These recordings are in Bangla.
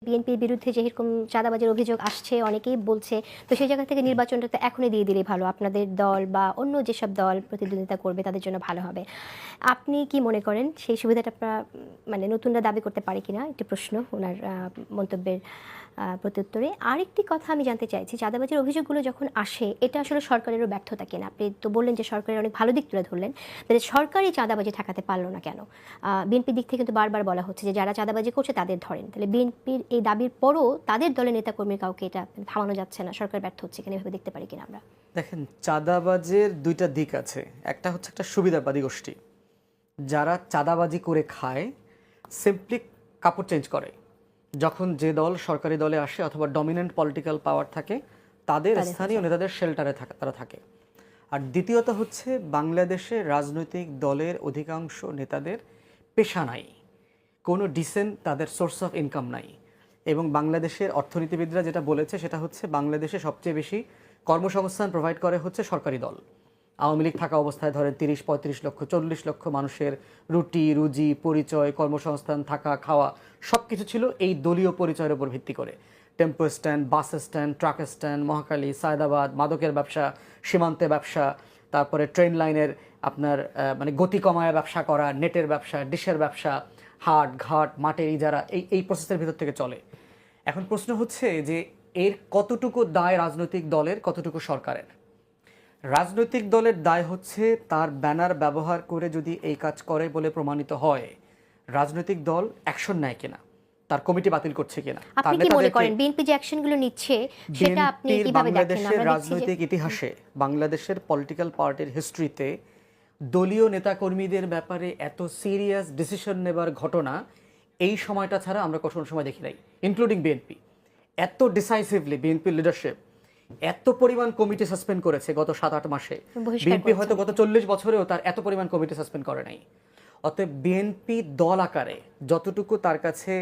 বিএনপির বিরুদ্ধে যেরকম চাঁদাবাজির অভিযোগ আসছে অনেকেই বলছে, তো সেই জায়গা থেকে নির্বাচনটা তো এখনই দিয়ে দিলেই ভালো, আপনাদের দল বা অন্য যেসব দল প্রতিদ্বন্দ্বিতা করবে তাদের জন্য ভালো হবে। আপনি কি মনে করেন সেই সুবিধাটা আপনারা মানে নতুনরা দাবি করতে পারে কিনা, একটি প্রশ্ন ওনার মন্তব্যের প্রত্যুত্তরে। আরেকটি কথা আমি জানতে চাইছি, চাঁদাবাজির অভিযোগগুলো যখন আসে এটা আসলে সরকারেরও ব্যর্থতা কিনা? আপনি তো বললেন যে সরকারের অনেক ভালো দিক তুলে ধরলেন, তাহলে সরকারই চাঁদাবাজি ঠেকাতে পারলো না কেন? বিএনপির দিক থেকে কিন্তু বারবার বলা হচ্ছে যে যারা চাঁদাবাজি করছে তাদের ধরেন, তাহলে বিএনপির এই দাবির পরও তাদের দলের নেতাকর্মীর কাউকে এটা থামানো যাচ্ছে না, সরকার ব্যর্থ হচ্ছে কিনা, এভাবে দেখতে পারি কিনা আমরা? দেখেন, চাঁদাবাজের দুইটা দিক আছে। একটা হচ্ছে একটা সুবিধাবাদী গোষ্ঠী যারা চাঁদাবাজি করে খায়, সিম্পলি কাপড় চেঞ্জ করে। যখন যে দল সরকারি দলে আসে অথবা ডমিনেন্ট পলিটিক্যাল পাওয়ার থাকে তাদের স্থানীয় নেতাদের শেল্টারে তারা থাকে। আর দ্বিতীয়ত হচ্ছে বাংলাদেশে রাজনৈতিক দলের অধিকাংশ নেতাদের পেশা নাই, কোনো ডিসেন্ট তাদের সোর্স অফ ইনকাম নাই। এবং বাংলাদেশের অর্থনীতিবিদরা যেটা বলেছে সেটা হচ্ছে বাংলাদেশে সবচেয়ে বেশি কর্মসংস্থান প্রোভাইড করে হচ্ছে সরকারি দল। আওয়ামী লীগ থাকা অবস্থায় ধরেন 30-35 লক্ষ 40 লক্ষ মানুষের রুটি রুজি পরিচয় কর্মসংস্থান থাকা খাওয়া সব কিছু ছিল এই দলীয় পরিচয়ের উপর ভিত্তি করে। Tempo stand, bus stand, truck stand, Mohakhali, Saidabad, মাদকের ব্যবসা, সীমান্তে ব্যবসা, তারপরে ট্রেন লাইনের আপনার মানে গতি কমায় ব্যবসা করা, নেটের ব্যবসা, ডিশের ব্যবসা, হাট ঘাট মাঠের ইজারা, এই প্রসেসের ভিতর থেকে চলে। এখন প্রশ্ন হচ্ছে যে এর কতটুকু দায় রাজনৈতিক দলের, কতটুকু সরকারের। রাজনৈতিক দলের দায় হচ্ছে তার ব্যানার ব্যবহার করে যদি এই কাজ করে বলে প্রমাণিত হয়, রাজনৈতিক দল অ্যাকশন নেয় কিনা, তার কমিটি বাতিল করছে কিনা। আপনি কি মনে করেন বিএনপি যে অ্যাকশনগুলো নিচ্ছে সেটা আপনি কিভাবে দেখেন? বাংলাদেশের রাজনৈতিক ইতিহাসে, বাংলাদেশের পলিটিক্যাল পার্টির হিস্ট্রিতে দলীয় নেতাকর্মীদের ব্যাপারে এত সিরিয়াস ডিসিশন নেবার ঘটনা এই সময়টা ছাড়া আমরা কোনো সময় দেখি নাই, ইনক্লুডিং বিএনপি। এত ডিসাইসিভলি বিএনপির লিডারশিপ এত পরিমাণ কমিটি সাসপেন্ড করেছে গত 7-8 মাসে। বিএনপি হয়তো গত 40 বছরেও তার এত পরিমাণ কমিটি সাসপেন্ড করে নাই। অতএব বিএনপি দল আকারে যতটুকু তার কাছে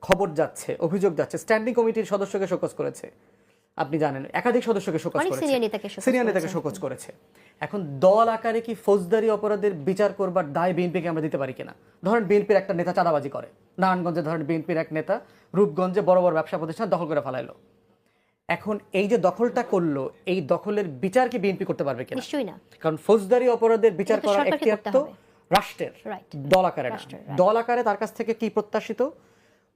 খবর যাচ্ছে, অভিযোগ যাচ্ছে, স্ট্যান্ডিং কমিটির সদস্যকে শোকজ করেছে, আপনি জানেন, একাধিক সদস্যকে শোকজ করেছে, সিনিয়র নেতাকে শোকজ করেছে। এখন দল আকারে কি ফৌজদারি অপরাধের বিচার করবার দায় বিএনপিকে আমরা দিতে পারি কিনা? ধরেন বিএনপির একটা নেতা চাঁদাবাজি করে, নারায়ণগঞ্জে ধরেন বিএনপির এক নেতা রূপগঞ্জে বড় বড় ব্যবসা প্রতিষ্ঠান দখল করে ফেলাইলো। এখন এই যে দখলটা করলো, এই দখলের বিচার কি বিএনপি করতে পারবে কিনা? নিশ্চয়ই না, কারণ ফৌজদারি অপরাধের বিচার করার এখতিয়ার তো রাষ্ট্রের, দল আকারে না। দল আকারে তার কাছ থেকে কি প্রত্যাশিত?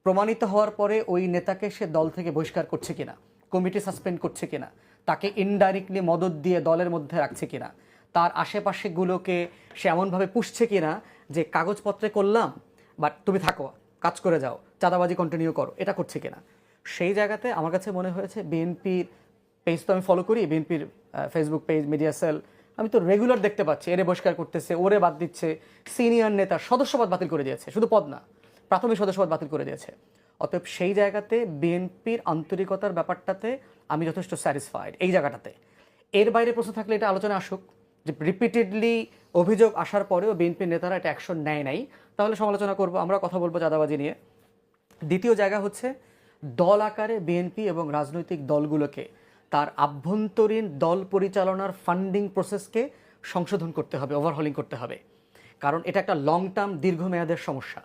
প্রমাণিত হওয়ার পরে ওই নেতাকে সে দল থেকে বহিষ্কার করছে কিনা, কমিটি সাসপেন্ড করছে কিনা, তাকে ইনডাইরেক্টলি মদত দিয়ে দলের মধ্যে রাখছে কিনা, তার আশেপাশে গুলোকে সে এমনভাবে পুষছে কিনা যে কাগজপত্রে করলাম বাট তুমি থাকো, কাজ করে যাও, চাঁদাবাজি কন্টিনিউ করো, এটা করছে কিনা। সেই জায়গাতে আমার কাছে মনে হয়েছে বিএনপির পেজ তো আমি ফলো করি, বিএনপির ফেসবুক পেজ, মিডিয়া সেল, আমি তো রেগুলার দেখতে পাচ্ছি এরে বহিষ্কার করতেছে, ওরে বাদ দিচ্ছে, সিনিয়র নেতা সদস্যপদ বাতিল করে দিয়েছে, শুধু পদ না প্রাথমিক সদস্যপদ বাতিল করে দিয়েছে। অতএব সেই জায়গাতে বিএনপির আন্তরিকতার ব্যাপারটাতে আমি যথেষ্ট স্যাটিসফাইড এই জায়গাটাতে। এর বাইরে প্রশ্ন থাকলে এটা আলোচনা আসুক, যে রিপিটেডলি অভিযোগ আসার পরেও বিএনপির নেতারা এটা অ্যাকশন নেয় নাই, তাহলে সমালোচনা করবো, আমরা কথা বলবো চাঁদাবাজি নিয়ে। দ্বিতীয় জায়গা হচ্ছে দল আকারে বিএনপি এবং রাজনৈতিক দলগুলোকে তার আভ্যন্তরীণ দল পরিচালনার ফান্ডিং প্রসেসকে সংশোধন করতে হবে, ওভারহলিং করতে হবে। কারণ এটা একটা লং টার্ম দীর্ঘমেয়াদের সমস্যা।